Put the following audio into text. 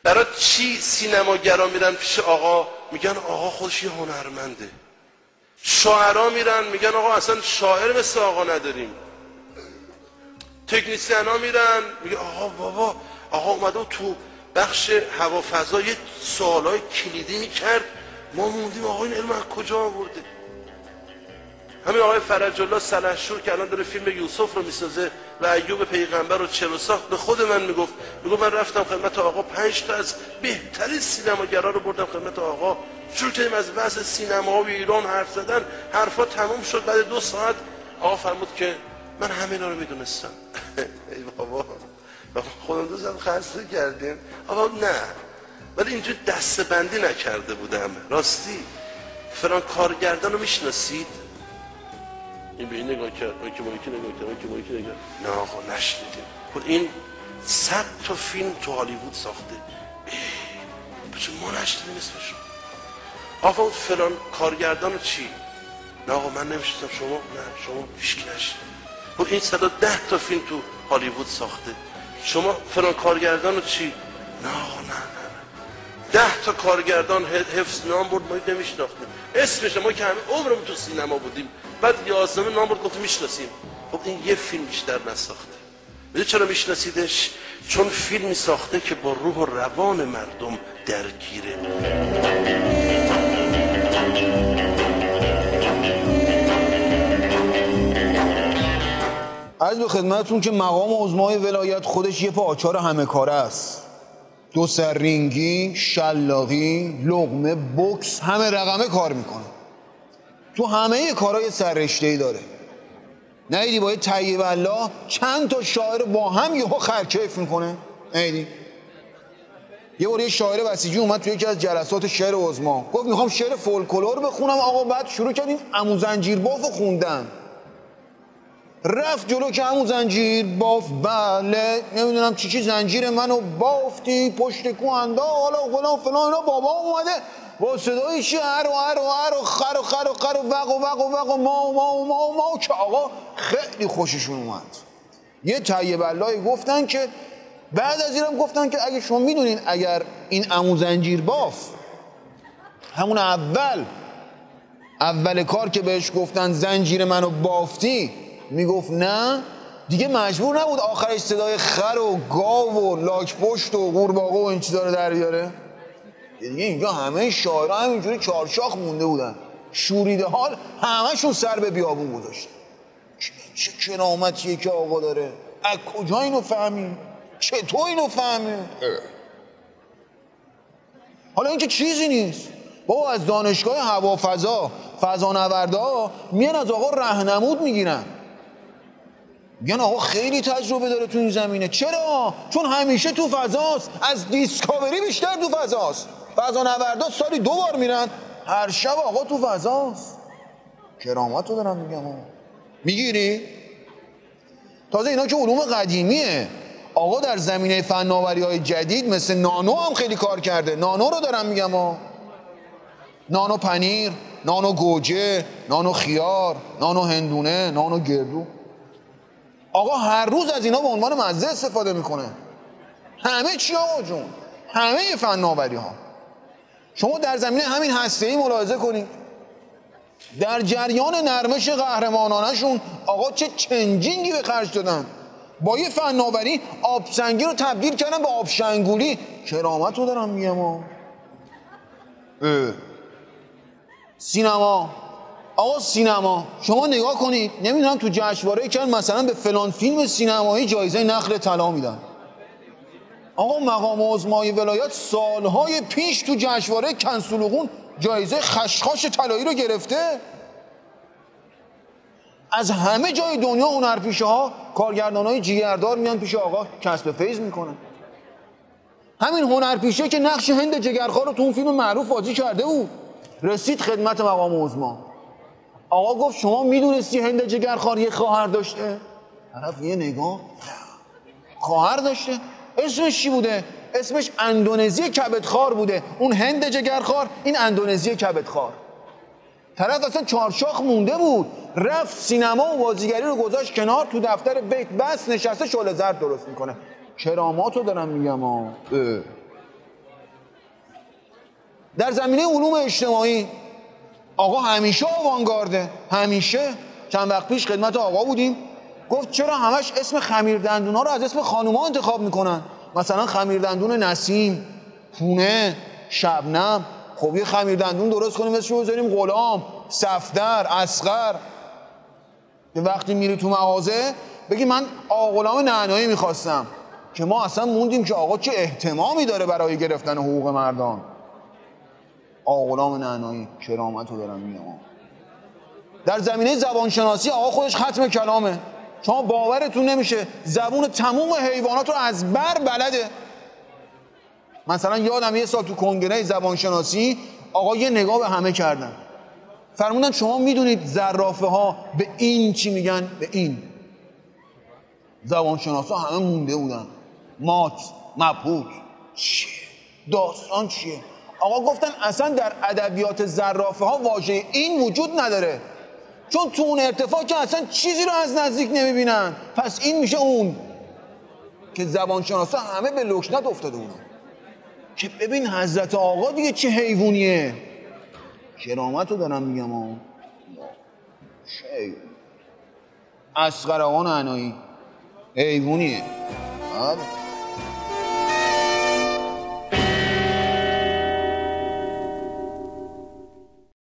برای چی سینماگرا میرن پیش آقا میگن آقا خودش یه هنرمنده؟ شاعرها میرن میگن آقا اصلا شاعر مثل آقا نداریم. تکنیسیان ها میرن میگن آقا بابا آقا اومده تو بخش هوافضا یه سوالای کلیدی میکرد ما موندیم آقا این علم از کجا آورده. همین آقای فرج الله سلحشور که الان داره فیلم یوسف رو میسازه و ایوب پیغمبر رو چرا ساخت، به خود من میگفت من رفتم خدمت آقا 5 تا از بهترین سینماگرا رو بردم خدمت آقا، شروع کردیم از وضع سینما و ایران حرف زدن. حرفا تموم شد، بعد 2 ساعت آقا فرمود که من همه اینا رو میدونستم. ای بابا خودم دوستم خسته کردیم آقا نه، ولی اینجور دسته‌بندی نکرده بودم. راستی فلان کارگردان رو میشناسید؟ این به این نگاه کرد، اون که نگاه کرد، اون که نگاه کرد. نه آقا نشنیدیم. خود این 100 تا فیلم تو هالیوود ساخته، چون ما نشنیدیم اسمشو. آقا اون فلان کارگردان رو چی؟ نه آقا من نمیشناسم. شما؟ نه شما هیچ کی نشنید. خود این 110 تا فیلم تو هالیوود ساخته، شما فلان کارگردان رو چی؟ نه آقا نه 10 تا کارگردان حفظ نام برد ما نمیشناختیم اسمش، ما که همه عمرمون تو سینما بودیم، بعد 11 نام برد گفتیم میشناسیم. خب این یه فیلم بیشتر نساخته. میدونی چرا میشناسیدش؟ چون فیلمی ساخته که با روح و روان مردم درگیره. عرض به خدمتتون که مقام عظمای ولایت خودش یه پا آچار همه کاره است. 2 سر رینگی، شلاقی، لقمه، بوکس، همه رقمه کار میکنه. تو همه کارهای سررشته‌ای داره. ندیدی با یه طیب الله چند تا شاعر با هم یهو خرکیف میکنه؟ ندیدی؟ یه بار یه شاعر بسیجی اومد تو یکی از جلسات شعر عظما، گفت میخوام شعر فولکلور بخونم. آقا بعد شروع کردیم عمو زنجیر باف خوندن. رفت جلو که همون زنجیر باف، بله نمیدونم چی زنجیر منو بافتی پشت کو اندا حالا فلان فلان اینا. بابا اومده با صدای چی ارو خر و وق ما که آقا خیلی خوششون اومد. یه طیب الله گفتن که بعد از اینم گفتن که اگه شما میدونین اگر این عمو زنجیر باف همون اول کار که بهش گفتن زنجیر منو بافتی میگفت نه، دیگه مجبور نبود آخرش صدای خر و گاو و لاک پشت و قورباغه و این چیزا رو در بیاره. دیگه اینجا همه شاعرها همینجوری چارشاخ مونده بودن، شوریده حال همه‌شون سر به بیابون گذاشتن. چه کرامتیه که آقا داره، از کجا اینو فهمی؟ چطور اینو فهمی؟ حالا اینکه چیزی نیست بابا، از دانشگاه هوافضا فضانوردا میان از آقا راهنمود میگیرن، میگن آقا خیلی تجربه داره تو این زمینه. چرا؟ چون همیشه تو فضاست، از دیسکاوری بیشتر تو فضاست. فضانوردا سالی 2 بار میرن، هر شب آقا تو فضاست. کرامت رو دارم میگم. میگیری؟ تازه اینا که علوم قدیمیه. آقا در زمینه فناوری‌های جدید مثل نانو هم خیلی کار کرده. نانو رو دارم میگم. نانو پنیر، نانو گوجه، نانو خیار، نانو هندونه، نانو گردو. آقا هر روز از اینا به عنوان مزه استفاده میکنه. همه چی آقا جون، همه فناوری ها. شما در زمینه همین هسته‌ای ملاحظه کنید، در جریان نرمش قهرمانانشون آقا چه چنجینگی به خرج دادن. با یه فناوری آبسنگی رو تبدیل کردن به آبشنگولی. کرامت رو دارم میگم. سینما، آقا سینما شما نگاه کنید، نمیدونم تو جشنواره کن مثلا به فلان فیلم سینمایی جایزه نخل طلا میدن. آقا مقام عظمای ولایت سالهای پیش تو جشنواره کنسولوغون جایزه خشخاش طلایی رو گرفته. از همه جای دنیا هنرپیشه ها، کارگردانای جیگردار میان پیش آقا کسب فیض میکنن. همین هنرپیشه که نقش هند جگرخوار رو تو اون فیلم معروف بازی کرده بود، رسید خدمت مقام عظما. آقا گفت شما میدونستی هند جگرخوار یه خواهر داشته؟ طرف یه نگاه، خواهر داشته؟ اسمش چی بوده؟ اسمش اندونزی کبدخوار بوده. اون هند جگرخوار، این اندونزی کبدخوار. طرف اصلا چارشاخ مونده بود، رفت سینما و بازیگری رو گذاشت کنار، تو دفتر بیت بس نشسته شعله زرد درست میکنه. کراماتو دارم میگم. در زمینه علوم اجتماعی آقا همیشه آوانگارده، همیشه. چند وقت پیش خدمت آقا بودیم، گفت چرا همش اسم خمیردندونا رو از اسم خانوما انتخاب میکنن؟ مثلا خمیردندون نسیم، پونه، شبنم. خب یه خمیردندون درست کنیم اسمشو بذاریم غلام، صفدر، اصغر. یه وقتی میری تو مغازه بگی من آقا غلام نعنایی میخواستم، که ما اصلا موندیم که آقا چه اهتمامی داره برای گرفتن حقوق مردان. آقا غلام نعنایی کرامت رو دارم میگم. در زمینه زبانشناسی آقا خودش ختم کلامه. شما باورتون نمیشه زبون تموم حیوانات رو از بر بلده. مثلا یادم یه سال تو کنگره زبانشناسی آقا یه نگاه به همه کردن، فرمودن شما میدونید زرافه ها به این چی میگن؟ به این. زبانشناسا همه مونده بودن، مات، مبهوت، چیه؟ داستان چیه؟ آقا گفتن اصلا در ادبیات زرافه ها واژه این وجود نداره، چون تو اون ارتفاع که اصلا چیزی رو از نزدیک نمیبینن، پس این میشه اون. که زبانشناسا همه به لکنت افتاده بودن که ببین حضرت آقا دیگه چه حیوانیه. کرامت رو دارم میگم ها. چه اصغر آقا نعنایی حیوانیه.